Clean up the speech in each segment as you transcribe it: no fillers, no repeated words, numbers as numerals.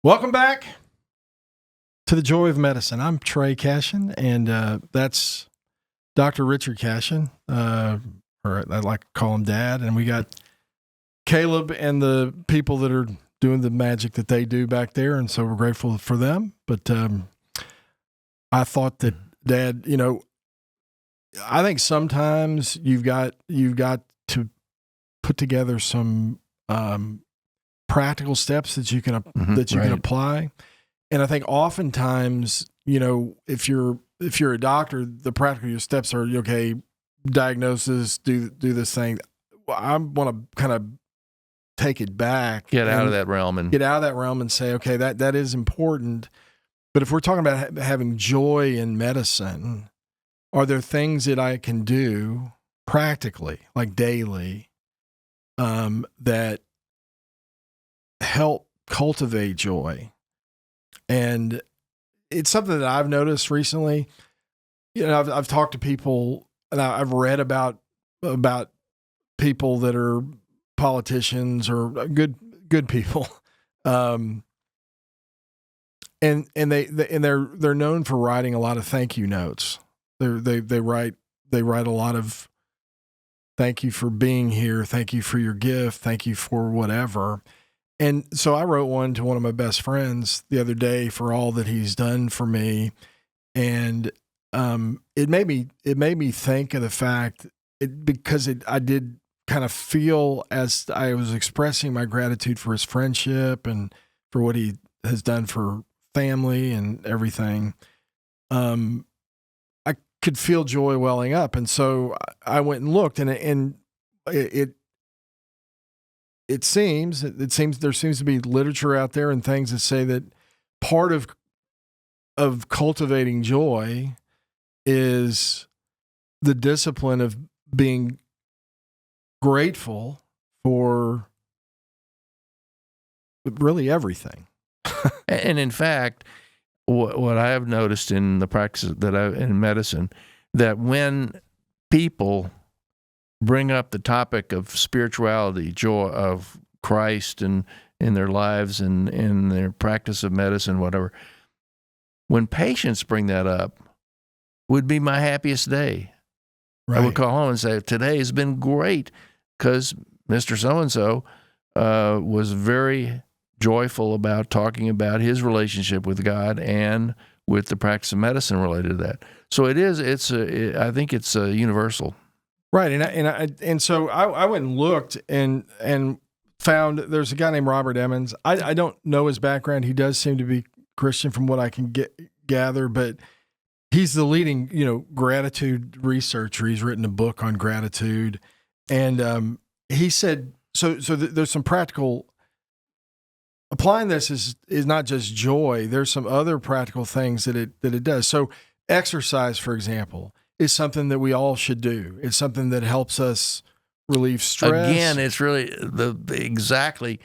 Welcome back to the Joy of Medicine. I'm Trey Cashion, and that's Dr. Richard Cashion, or I like to call him Dad. And we got Caleb and the people that are doing the magic that they do back there, and so we're grateful for them. But I thought that, Dad, I think sometimes you've got to put together some practical steps that you can can apply. And I think oftentimes, if you're a doctor, the practical steps are, okay, diagnosis, do this thing. Well, I want to kind of take it back, get out of that realm and say, okay, that is important. But if we're talking about having joy in medicine, are there things that I can do practically, like daily, that help cultivate joy? And it's something that I've noticed recently. I've talked to people, and I've read about people that are politicians or good people, and they're known for writing a lot of thank you notes. They write a lot of thank you for being here, thank you for your gift, thank you for whatever. And so I wrote one to one of my best friends the other day for all that he's done for me. And it made me think of the fact, because I did kind of feel, as I was expressing my gratitude for his friendship and for what he has done for family and everything, I could feel joy welling up. And so I went and looked, and it seems there seems to be literature out there and things that say that part of cultivating joy is the discipline of being grateful for really everything. And in fact, what I have noticed in the practice in medicine, that when people bring up the topic of spirituality, joy of Christ and in their lives and in their practice of medicine, whatever, when patients bring that up, would be my happiest day. Right. I would call home and say, today has been great because Mr. So-and-so was very joyful about talking about his relationship with God and with the practice of medicine related to that. So I think it's universal. Right, and so I went and looked and found there's a guy named Robert Emmons. I don't know his background. He does seem to be Christian from what I can gather, but he's the leading gratitude researcher. He's written a book on gratitude, and he said so. There's some practical. Applying this is not just joy. There's some other practical things that it does. So exercise, for example, is something that we all should do. It's something that helps us relieve stress. Again, it's really exactly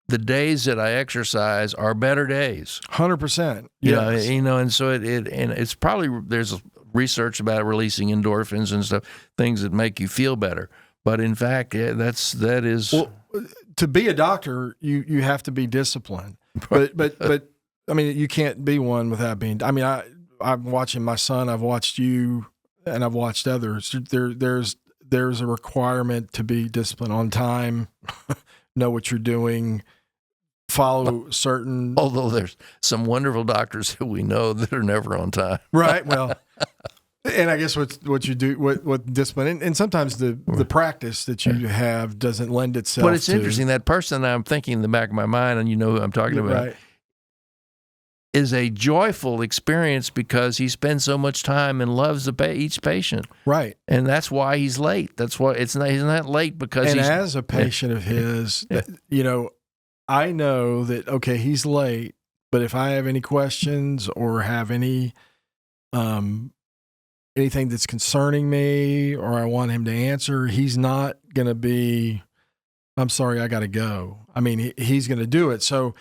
the days that I exercise are better days. 100%. Yes. And so it's probably, there's research about releasing endorphins and stuff, things that make you feel better. But in fact, that is. Well, to be a doctor, you have to be disciplined. But I mean, you can't be one without being. I mean, I'm watching my son. I've watched you. And I've watched others. There's a requirement to be disciplined on time, know what you're doing, follow certain. Although there's some wonderful doctors that we know that are never on time. Right. Well, and I guess what you do, what discipline, and sometimes the practice that you have doesn't lend itself. But it's interesting, that person I'm thinking in the back of my mind, and who I'm talking about. Right. Is a joyful experience because he spends so much time and loves each patient. Right. And that's why he's late. That's why he's not late because and as a patient of his, I know that, okay, he's late, but if I have any questions or have any anything that's concerning me or I want him to answer, he's not going to be, I'm sorry, I got to go. I mean, he's going to do it. So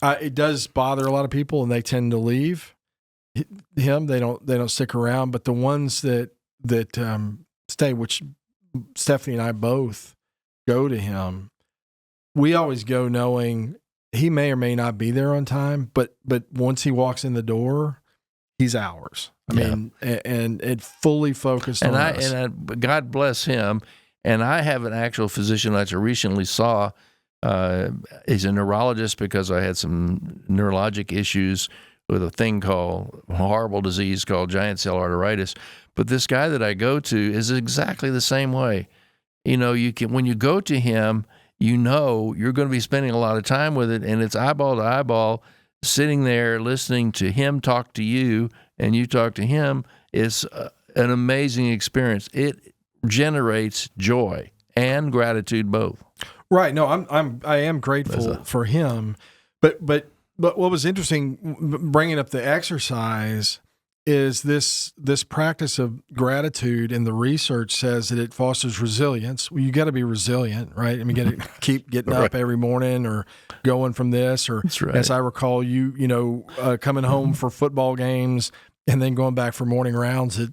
it does bother a lot of people, and they tend to leave him. They don't stick around. But the ones that stay, which Stephanie and I both go to him, we always go knowing he may or may not be there on time, but once he walks in the door, he's ours. I mean, and it fully focused on us. God bless him. And I have an actual physician that I recently saw. He's a neurologist because I had some neurologic issues with a horrible disease called giant cell arteritis. But this guy that I go to is exactly the same way. When you go to him, you're going to be spending a lot of time with it, and it's eyeball to eyeball, sitting there listening to him talk to you, and you talk to him. Is an amazing experience. It generates joy and gratitude both. Right. No, I am grateful for him, but what was interesting, bringing up the exercise, is this practice of gratitude, and the research says that it fosters resilience. Well, you got to be resilient, right? I mean, you got to keep getting up every morning, or going from this, or as I recall, coming home for football games and then going back for morning rounds at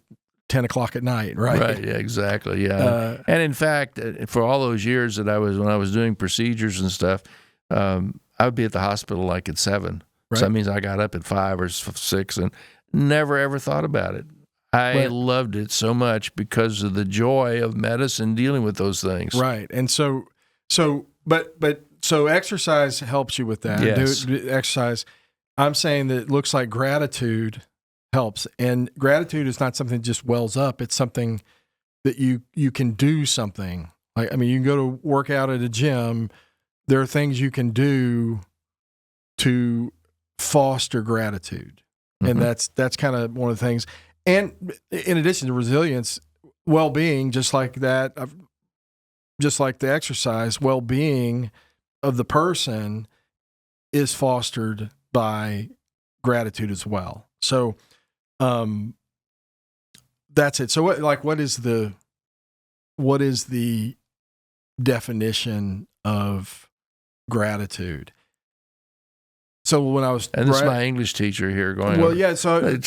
10 o'clock at night, right? Right. Yeah, exactly. Yeah. And in fact, for all those years when I was doing procedures and stuff, I would be at the hospital like at 7. Right. So that means I got up at 5 or 6 and never ever thought about it. I loved it so much because of the joy of medicine dealing with those things. Right. And so exercise helps you with that. Yes. Exercise. I'm saying that it looks like gratitude helps. And gratitude is not something that just wells up. It's something that you can do something. Like, I mean, you can go to work out at a gym. There are things you can do to foster gratitude. And that's kind of one of the things. And in addition to resilience, well-being, just like that, just like the exercise, well-being of the person is fostered by gratitude as well. So, that's it. So what is the definition of gratitude? So when I was, and this is my English teacher here going. Well, yeah. So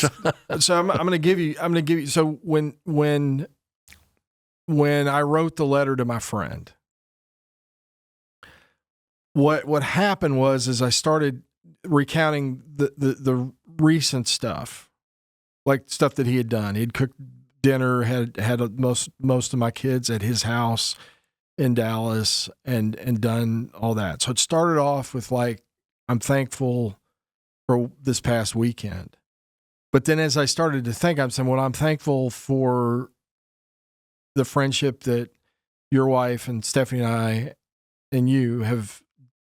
I'm going to give you. So when I wrote the letter to my friend, what happened was I started recounting the recent stuff, like stuff that he had done. He'd cooked dinner, had most of my kids at his house in Dallas, and done all that. So it started off with like, I'm thankful for this past weekend. But then as I started to think, I'm saying, well, I'm thankful for the friendship that your wife and Stephanie and I and you have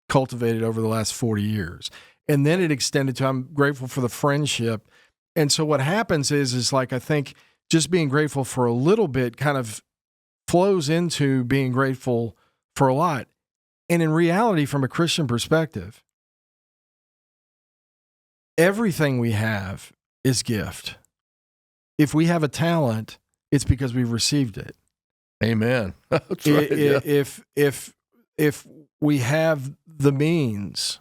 cultivated over the last 40 years. And then it extended to, I'm grateful for the friendship. And so what happens is like, I think just being grateful for a little bit kind of flows into being grateful for a lot. And in reality, from a Christian perspective, everything we have is gift. If we have a talent, it's because we've received it. Amen. That's right. If we have the means,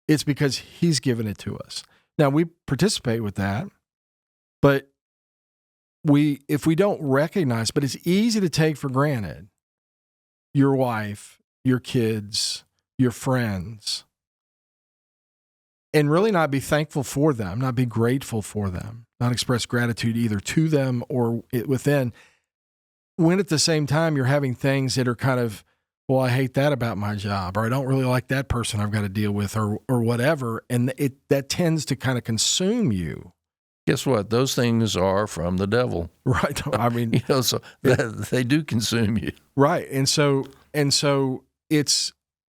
it's because he's given it to us. Now we participate with that, but if we don't recognize, but it's easy to take for granted your wife, your kids, your friends, and really not be thankful for them, not be grateful for them, not express gratitude either to them or within, when at the same time you're having things that are kind of, well, I hate that about my job, or I don't really like that person I've got to deal with, or whatever, and that tends to kind of consume you. Guess what? Those things are from the devil. Right. I mean, so they do consume you. Right. And so it's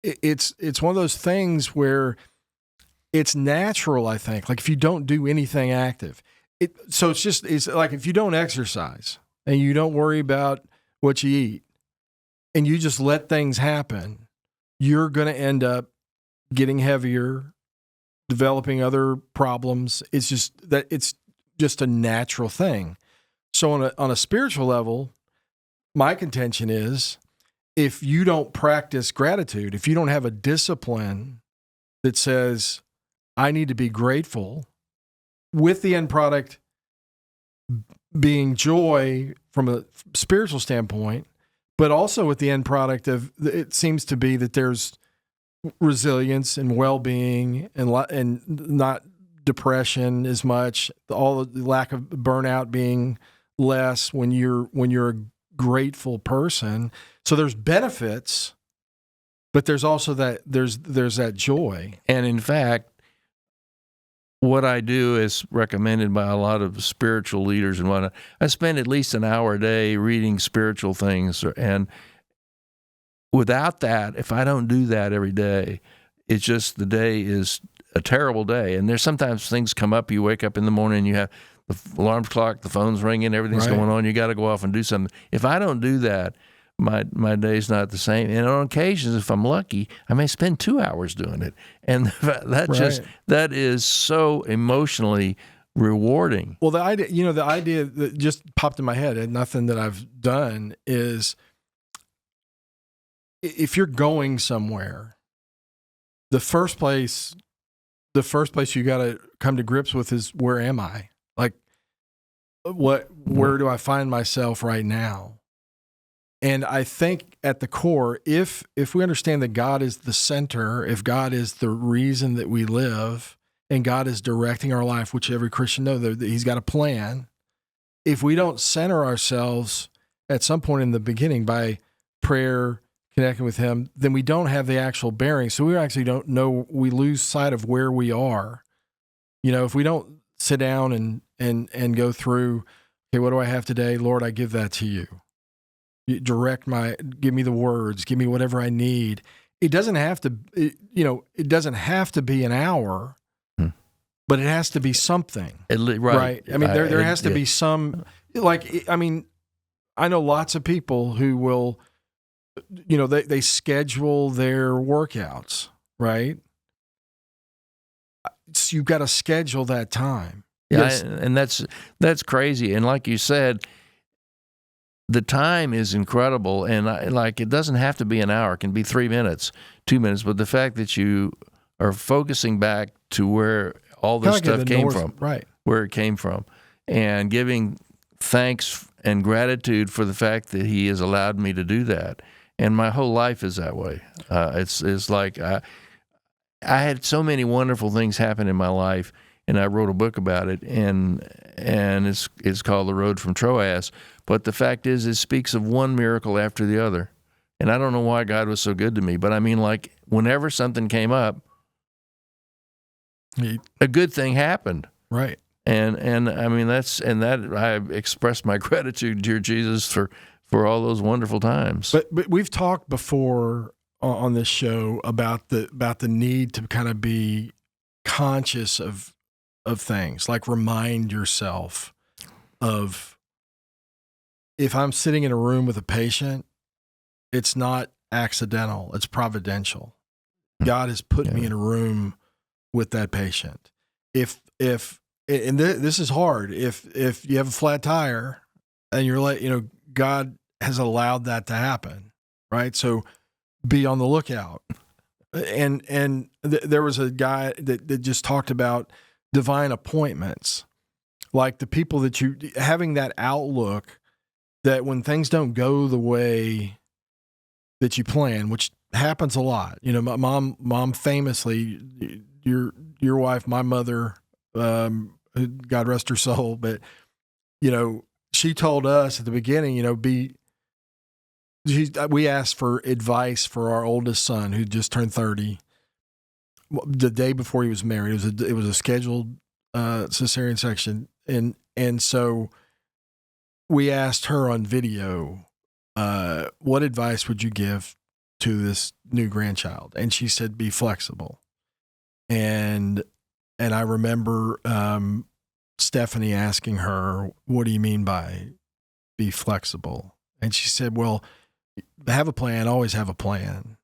one of those things where it's natural, I think. Like if you don't do anything active, it's like if you don't exercise and you don't worry about what you eat and you just let things happen, you're going to end up getting heavier, developing other problems. It's just a natural thing. So on a spiritual level, my contention is if you don't practice gratitude, if you don't have a discipline that says, I need to be grateful, with the end product being joy from a spiritual standpoint, but also with the end product of, it seems to be that there's resilience and well-being and not depression as much, all the lack of burnout being less when you're a grateful person. So there's benefits, but there's also there's that joy. And in fact, what I do is recommended by a lot of spiritual leaders and whatnot. I spend at least an hour a day reading spiritual things, and without that, if I don't do that every day, it's just the day is a terrible day. And there's sometimes things come up. You wake up in the morning, you have the alarm clock, the phone's ringing, everything's Right. going on. You got to go off and do something. If I don't do that, my day's not the same. And on occasions, if I'm lucky, I may spend 2 hours doing it. And that is so emotionally rewarding. Well, the idea that just popped in my head, and nothing that I've done, is if you're going somewhere, the first place you got to come to grips with is, where am I? Like, where do I find myself right now? And I think at the core, if we understand that God is the center, if God is the reason that we live, and God is directing our life, which every Christian knows that He's got a plan. If we don't center ourselves at some point in the beginning by prayer, connecting with Him, then we don't have the actual bearing. So we actually don't know. We lose sight of where we are. If we don't sit down and go through, okay, what do I have today? Lord, I give that to you. Give me the words, give me whatever I need. It doesn't have to, it doesn't have to be an hour, but it has to be something. Right. I mean, there has to be some, I know lots of people who will, they schedule their workouts, right? So you've got to schedule that time. Yeah, Yes. and that's crazy. And like you said, the time is incredible, and it doesn't have to be an hour. It can be 3 minutes, 2 minutes, but the fact that you are focusing back to where all this stuff came from, right? Where it came from, and giving thanks and gratitude for the fact that He has allowed me to do that. And my whole life is that way. It's like I had so many wonderful things happen in my life, and I wrote a book about it, and it's called The Road from Troas. But the fact is, it speaks of one miracle after the other. And I don't know why God was so good to me, but I mean, like, whenever something came up, a good thing happened. Right. And I mean, I expressed my gratitude, dear Jesus, for all those wonderful times. But we've talked before on this show about the need to kind of be conscious of things, like remind yourself of, if I'm sitting in a room with a patient, it's not accidental, it's providential. God has put me in a room with that patient. If this is hard, if you have a flat tire and you're God has allowed that to happen, right? So be on the lookout. And there was a guy that just talked about divine appointments, like the people that having that outlook that when things don't go the way that you plan, which happens a lot. My mom famously, your wife, my mother, God rest her soul, but she told us at the beginning, we asked for advice for our oldest son who just turned 30 the day before he was married. It was a scheduled cesarean section, and so we asked her on video, what advice would you give to this new grandchild? And she said, be flexible. And I remember Stephanie asking her, what do you mean by be flexible? And she said, well, have a plan, always have a plan.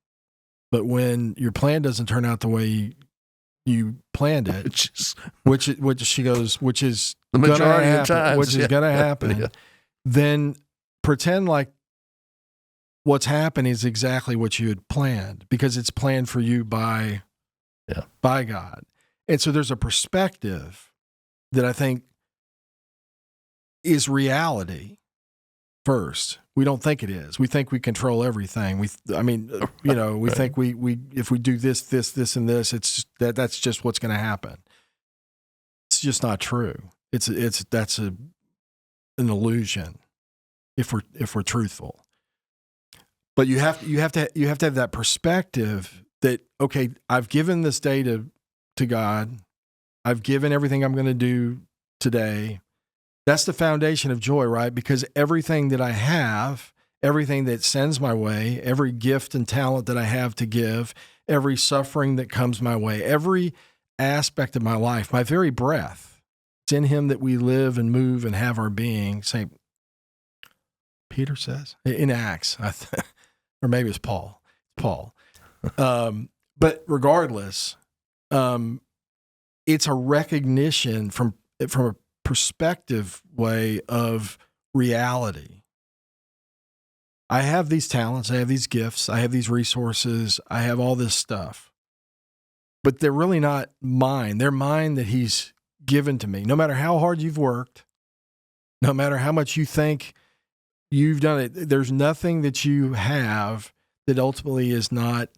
But when your plan doesn't turn out the way you planned it, which she goes, which is the majority of times, which is going to happen, then pretend like what's happened is exactly what you had planned, because it's planned for you by God. And so there's a perspective that I think is reality first. We don't think it is. We think we control everything. We think we if we do this, and this, that's just what's going to happen. It's just not true. That's an illusion if we're truthful. But you have to have that perspective that, okay, I've given this day to God. I've given everything I'm going to do today. That's the foundation of joy, right? Because everything that I have, everything that sends my way, every gift and talent that I have to give, every suffering that comes my way, every aspect of my life, my very breath, it's in Him that we live and move and have our being. St. Peter says in Acts, or maybe it's Paul. But regardless, it's a recognition from a perspective way of reality. I have these talents, I have these gifts, I have these resources, I have all this stuff. But they're really not mine. They're mine that He's given to me. No matter how hard you've worked, no matter how much you think you've done it, there's nothing that you have that ultimately is not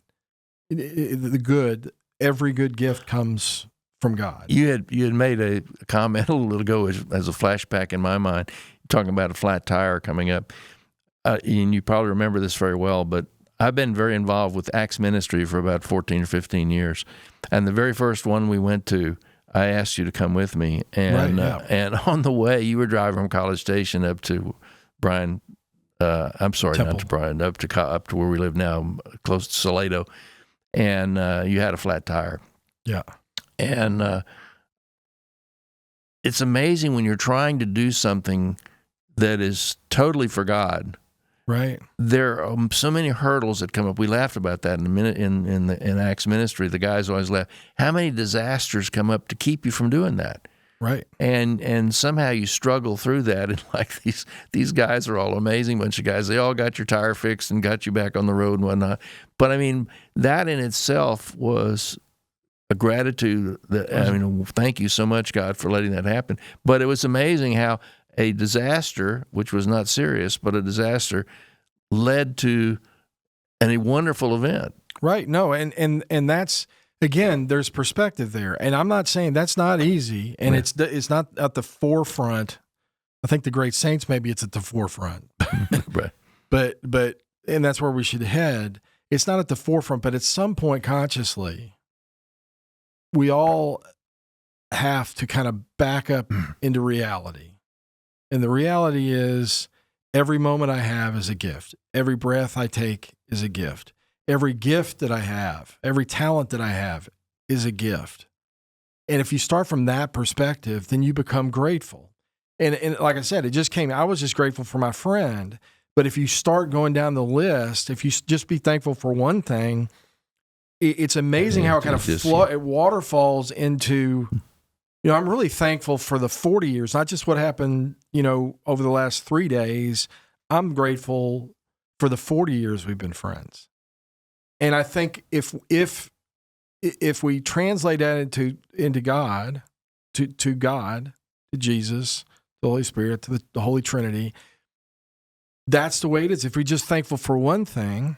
the good. Every good gift comes from God. You had made a comment a little ago as a flashback in my mind, talking about a flat tire coming up. And you probably remember this very well, but I've been very involved with Acts Ministry for about 14 or 15 years. And the very first one we went to, I asked you to come with me. And and on the way, you were driving from College Station up to Bryan. I'm sorry, Temple. not to Bryan, up to where we live now, close to Salado. And you had a flat tire. Yeah. And it's amazing when you're trying to do something that is totally for God. Right. There are so many hurdles that come up. We laughed about that in a minute in Acts Ministry. The guys always laugh. How many disasters come up to keep you from doing that? Right. And somehow you struggle through that. And like these guys are all amazing bunch of guys. They all got your tire fixed and got you back on the road and whatnot. But I mean, that in itself was a gratitude. Thank you so much, God, for letting that happen. But it was amazing how a disaster, which was not serious, but a disaster, led to a wonderful event. Right. No, and that's, again, there's perspective there. And I'm not saying that's not easy, and it's not at the forefront. I think the great saints, maybe it's at the forefront. Right. But and that's where we should head. It's not at the forefront, but at some point consciously, we all have to kind of back up into reality. And the reality is every moment I have is a gift. Every breath I take is a gift. Every gift that I have, every talent that I have is a gift. And if you start from that perspective, then you become grateful. And like I said, I was just grateful for my friend. But if you start going down the list, if you just be thankful for one thing, it's amazing how it kind of it waterfalls into, I'm really thankful for the 40 years, not just what happened, over the last 3 days. I'm grateful for the 40 years we've been friends. And I think if we translate that into God, to God, to Jesus, the Holy Spirit, to the Holy Trinity, that's the way it is. If we're just thankful for one thing,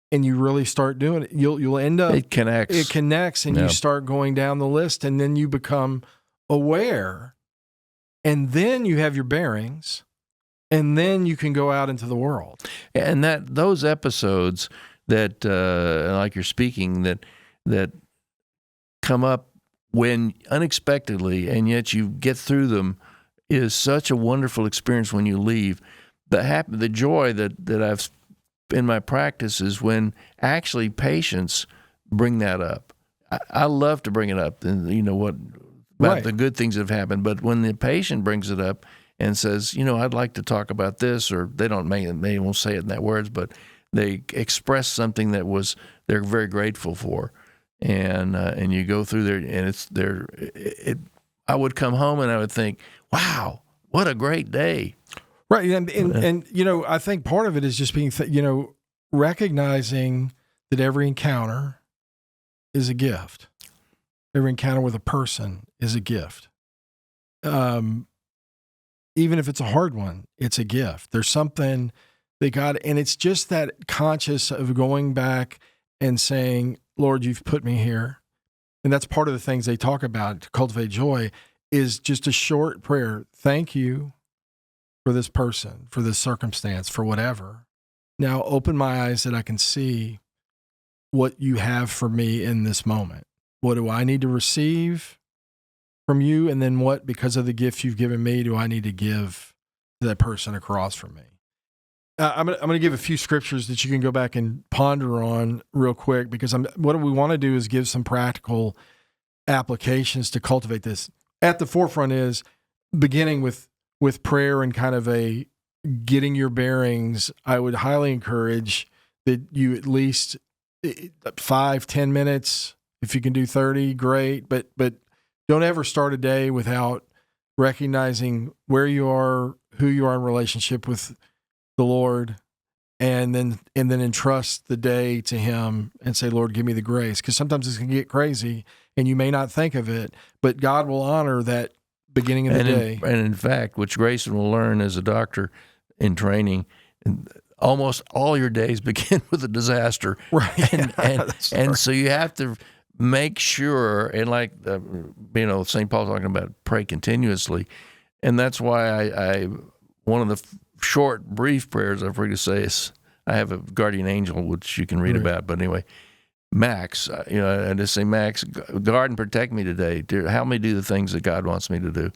and you really start doing it, you'll end up. It connects, and you start going down the list, and then you become aware, and then you have your bearings, and then you can go out into the world. And those episodes that, like you're speaking, that come up when unexpectedly, and yet you get through them, is such a wonderful experience when you leave. The joy that I've in my practice is when actually patients bring that up. I love to bring it up, and about the good things that have happened. But when the patient brings it up and says, I'd like to talk about this, or they won't say it in that words, but they express something that they're very grateful for, and you go through there, and I would come home and I would think, wow, what a great day. Right. And I think part of it is just being, recognizing that every encounter is a gift. Every encounter with a person is a gift. even if it's a hard one, it's a gift. There's something that God, and it's just that conscious of going back and saying, Lord, you've put me here. And that's part of the things they talk about to cultivate joy is just a short prayer. Thank you for this person, for this circumstance, for whatever. Now open my eyes that I can see what you have for me in this moment. What do I need to receive from you? And then what, because of the gift you've given me, do I need to give to that person across from me? I'm going to give a few scriptures that you can go back and ponder on real quick, because what we want to do is give some practical applications to cultivate this. At the forefront is beginning with prayer and kind of a getting your bearings. I would highly encourage that you at least 5-10 minutes. If you can do 30, great. But don't ever start a day without recognizing where you are, who you are in relationship with the Lord, and then entrust the day to Him and say, Lord, give me the grace. Because sometimes it's going to get crazy and you may not think of it, but God will honor that beginning of the day. And in fact, which Grayson will learn as a doctor in training, almost all your days begin with a disaster. Right. And so you have to make sure, and like, St. Paul's talking about pray continuously. And that's why I one of the short, brief prayers I forget to say is, I have a guardian angel, which you can read about. But anyway, Max, I just say, Max, guard and protect me today. Help me do the things that God wants me to do,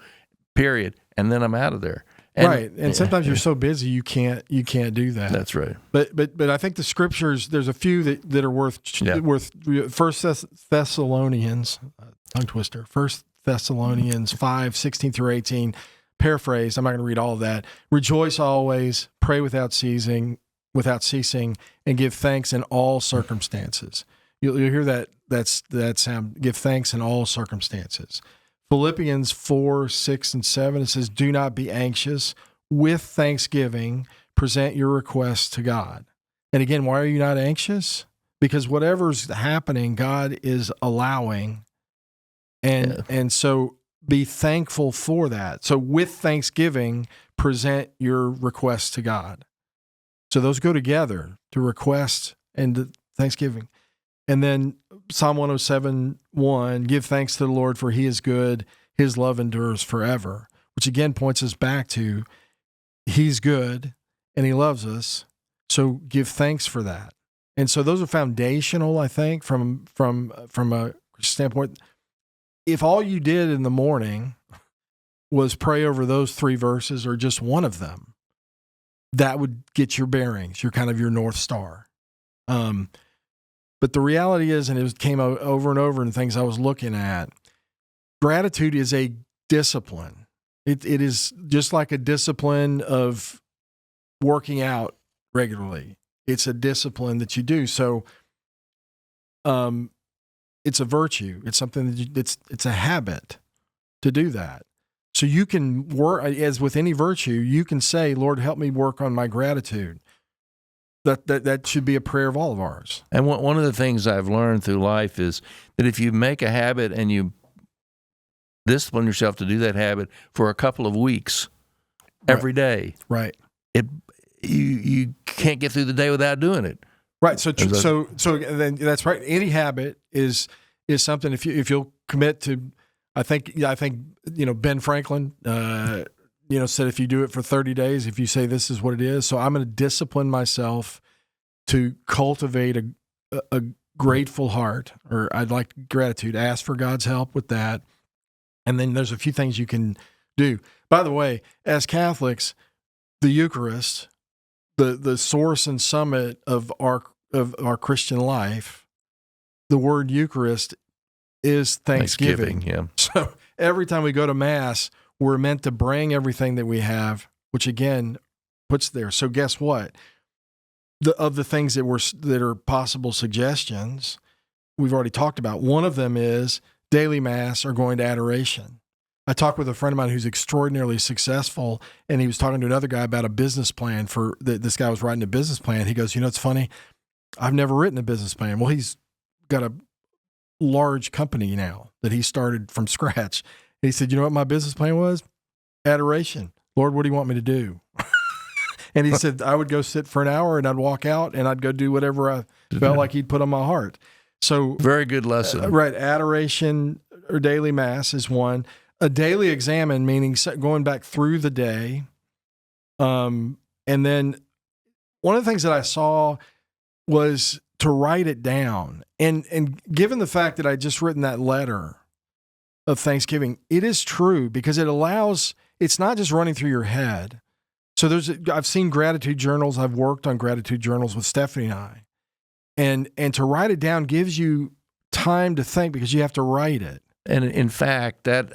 period. And then I'm out of there. Right. And sometimes you're so busy, you can't do that. That's right. But I think the scriptures, there's a few that are worth 1 Thessalonians, tongue twister, 1 Thessalonians 5:16-18, paraphrased. I'm not going to read all of that. Rejoice always, pray without ceasing, and give thanks in all circumstances. You'll hear that sound. Give thanks in all circumstances. Philippians 4:6-7. It says, "Do not be anxious. With thanksgiving, present your requests to God." And again, why are you not anxious? Because whatever's happening, God is allowing, and so be thankful for that. So with thanksgiving, present your requests to God. So those go together, to request and to thanksgiving. And then Psalm 107:1, give thanks to the Lord, for He is good. His love endures forever, which again points us back to He's good and He loves us. So give thanks for that. And so those are foundational, I think, from a standpoint. If all you did in the morning was pray over those 3 verses or just one of them, that would get your bearings. You're kind of your North Star. But the reality is, and it came over and over in things I was looking at, gratitude is a discipline. It is just like a discipline of working out regularly. It's a discipline that you do. So it's a virtue. It's something that it's a habit to do that. So you can work, as with any virtue, you can say, Lord, help me work on my gratitude. That should be a prayer of all of ours. And one of the things I've learned through life is that if you make a habit and you discipline yourself to do that habit for a couple of weeks every day, right? You can't get through the day without doing it. Right. So then that's right. Any habit is something, if you'll commit to. I think Ben Franklin said, if you do it for 30 days, if you say this is what it is. So I'm going to discipline myself to cultivate a grateful heart, or I'd like gratitude. Ask for God's help with that. And then there's a few things you can do. By the way, as Catholics, the Eucharist, the source and summit of our Christian life, the word Eucharist is Thanksgiving. Yeah. So every time we go to Mass, we're meant to bring everything that we have, which again puts there. So guess what? Of the things that are possible suggestions, we've already talked about. One of them is daily Mass or going to adoration. I talked with a friend of mine who's extraordinarily successful, and he was talking to another guy about a business plan this guy was writing a business plan. He goes, it's funny, I've never written a business plan. Well, he's got a large company now that he started from scratch. He said, you know what my business plan was? Adoration. Lord, what do you want me to do? And he said, I would go sit for an hour and I'd walk out and I'd go do whatever I felt like he'd put on my heart. So very good lesson. Right. Adoration or daily mass is one. A daily examine, meaning going back through the day. And then one of the things that I saw was to write it down. And given the fact that I just written that letter of Thanksgiving, it is true because it allows, it's not just running through your head. So I've seen gratitude journals. I've worked on gratitude journals with Stephanie and I. And to write it down gives you time to think because you have to write it. And in fact, that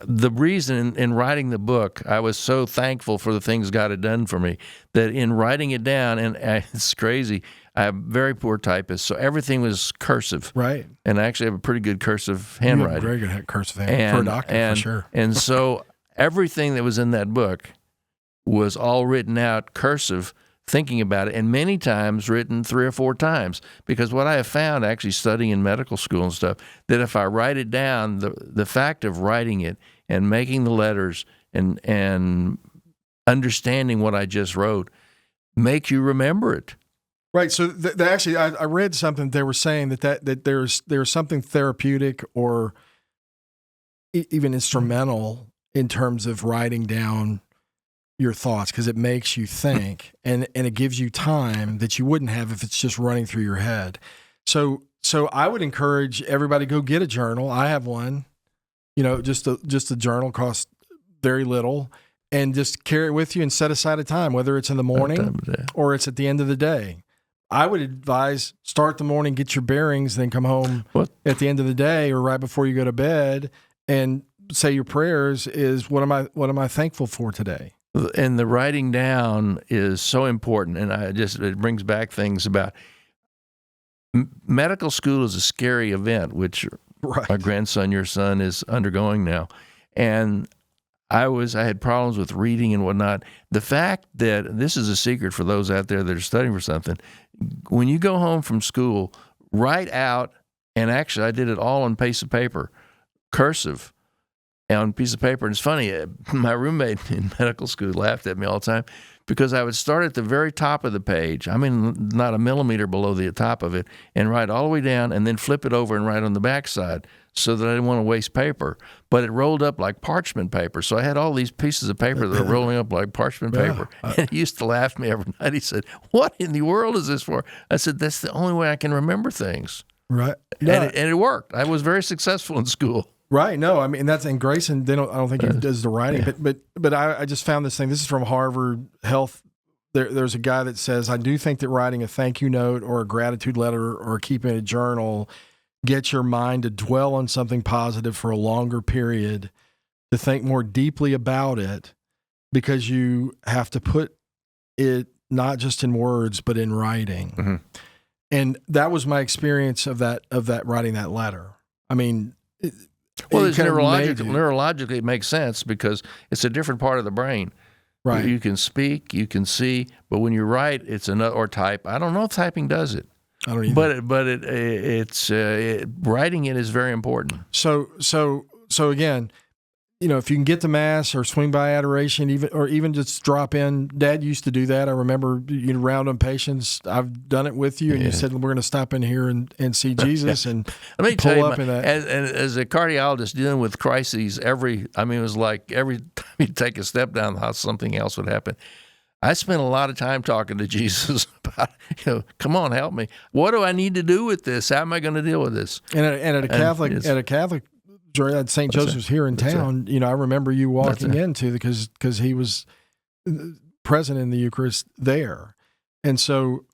the reason in writing the book, I was so thankful for the things God had done for me that in writing it down, and it's crazy, I'm a very poor typist, so everything was cursive. Right. And I actually have a pretty good cursive handwriting. Very good cursive handwriting for a doctor, for sure. And so everything that was in that book was all written out cursive, thinking about it, and many times written 3 or 4 times. Because what I have found, actually studying in medical school and stuff, that if I write it down, the fact of writing it and making the letters and understanding what I just wrote makes you remember it. Right. So actually, I read something they were saying that there's something therapeutic or even instrumental in terms of writing down your thoughts because it makes you think and it gives you time that you wouldn't have if it's just running through your head. So I would encourage everybody go get a journal. I have one, just a journal, costs very little, and just carry it with you and set aside a time, whether it's in the morning or it's at the end of the day. I would advise start the morning, get your bearings, then come home at the end of the day or right before you go to bed and say your prayers is what am I thankful for today? And the writing down is so important, and it brings back things about medical school is a scary event, which my grandson, your son, is undergoing now. And I had problems with reading and whatnot. The fact that this is a secret for those out there that are studying for something, when you go home from school, write out, and actually I did it all on a piece of paper, cursive, on a piece of paper. And it's funny, my roommate in medical school laughed at me all the time because I would start at the very top of the page, I mean, not a millimeter below the top of it, and write all the way down and then flip it over and write on the backside so that I didn't want to waste paper. But it rolled up like parchment paper. So I had all these pieces of paper that were rolling up like parchment paper. And he used to laugh at me every night. He said, "What in the world is this for?" I said, "That's the only way I can remember things." Right. And it worked. I was very successful in school. Right. No, I mean, and Grayson, I don't think he does the writing, but I just found this thing. This is from Harvard Health. There's a guy that says, I do think that writing a thank you note or a gratitude letter or keeping a journal gets your mind to dwell on something positive for a longer period, to think more deeply about it, because you have to put it not just in words, but in writing. Mm-hmm. And that was my experience of that writing that letter. I mean, well, it's neurologically it makes sense because it's a different part of the brain. Right. You can speak, you can see, but when you write, it's another, or type. I don't know if typing does it. I don't either. But writing it is very important. So again, if you can get to mass or swing by adoration, even just drop in. Dad used to do that. I remember round on patients. I've done it with you, and you said we're going to stop in here and see Jesus and let me pull tell you, up in that. As a cardiologist dealing with crises, it was like every time you take a step down the house, something else would happen. I spent a lot of time talking to Jesus about, come on, help me. What do I need to do with this? How am I going to deal with this? And at a Catholic. At St. Joseph's here in town, I remember you walking into because he was present in the Eucharist there. And so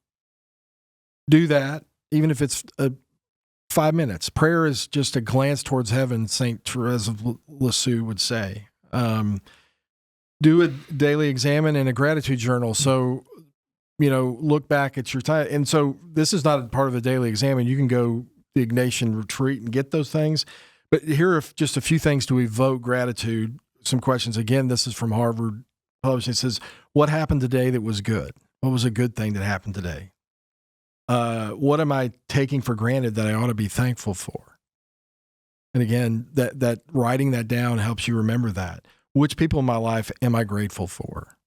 do that, even if it's 5 minutes. Prayer is just a glance towards heaven, St. Therese of Lisieux would say. Do a daily examine and a gratitude journal. So, look back at your time. And so this is not a part of the daily examine. You can go the Ignatian retreat and get those things. But here are just a few things to evoke gratitude. Some questions. Again, this is from Harvard Publishing. It says, what happened today that was good? What was a good thing that happened today? What am I taking for granted that I ought to be thankful for? And again, that writing that down helps you remember that. which people in my life am I grateful for?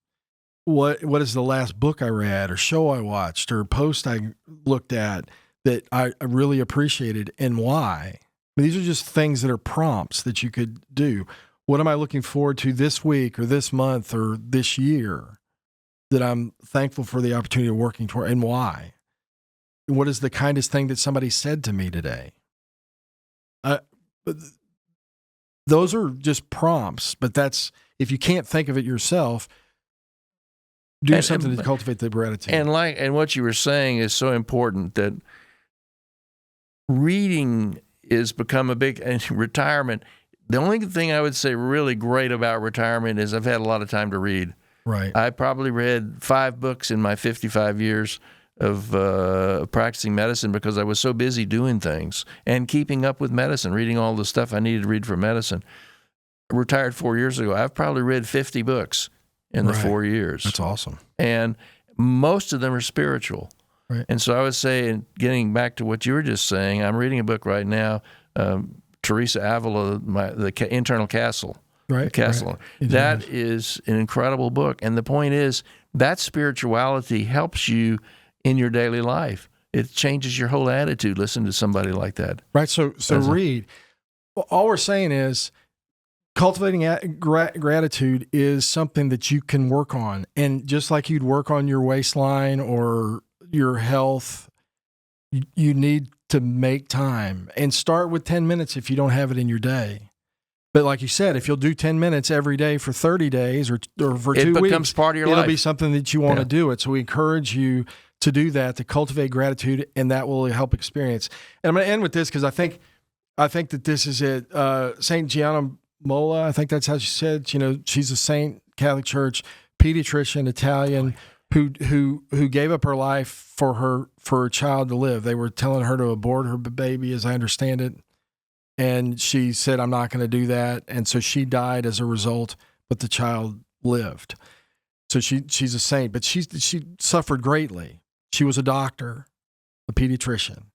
What is the last book I read or show I watched or post I looked at that I really appreciated, and why? I mean, these are just things that are prompts that you could do. What am I looking forward to this week or this month or this year that I'm thankful for the opportunity of working toward, and why? What is the kindest thing that somebody said to me today? Those are just prompts, but that's, if you can't think of it yourself, do something to cultivate the gratitude. And what you were saying is so important, that reading is become a big, and retirement. The only thing I would say really great about retirement is I've had a lot of time to read. Right. I probably read 5 books in my 55 years of practicing medicine, because I was so busy doing things and keeping up with medicine, reading all the stuff I needed to read for medicine. I retired 4 years ago. I've probably read 50 books in the 4 years. That's awesome. And most of them are spiritual. Right. And so I would say, and getting back to what you were just saying, I'm reading a book right now, Teresa Avila, The Internal Castle. Right. Castle. Right. That is an incredible book. And the point is, that spirituality helps you in your daily life. It changes your whole attitude. Listen to somebody like that. Right. So read. All we're saying is, cultivating gratitude is something that you can work on. And just like you'd work on your waistline or your health, you need to make time, and start with 10 minutes if you don't have it in your day. But like you said, if you'll do 10 minutes every day for 30 days or for 2 weeks, it becomes part of your life. It'll be something that you want to do it. So we encourage you to do that, to cultivate gratitude, and that will help experience. And I'm going to end with this, because I think that this is it. St. Gianna Mola, I think that's how she said. She's a saint, Catholic Church, pediatrician, Italian, who gave up her life for her child to live. They were telling her to abort her baby, as I understand it, and she said, "I'm not going to do that." And so she died as a result, but the child lived. So she's a saint, but she suffered greatly. She was a doctor, a pediatrician.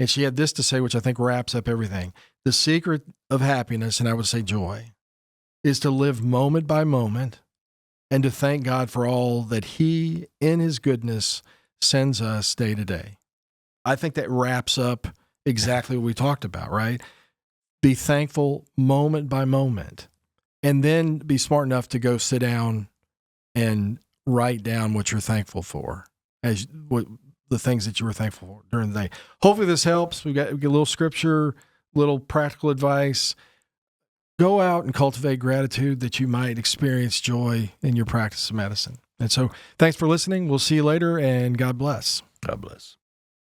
And she had this to say, which I think wraps up everything. The secret of happiness, and I would say joy, is to live moment by moment and to thank God for all that He, in His goodness, sends us day to day. I think that wraps up exactly what we talked about, right? Be thankful moment by moment, and then be smart enough to go sit down and write down what you're thankful for, the things that you were thankful for during the day. Hopefully this helps. We get a little scripture, little practical advice. Go out and cultivate gratitude that you might experience joy in your practice of medicine. And so thanks for listening. We'll see you later, and God bless. God bless.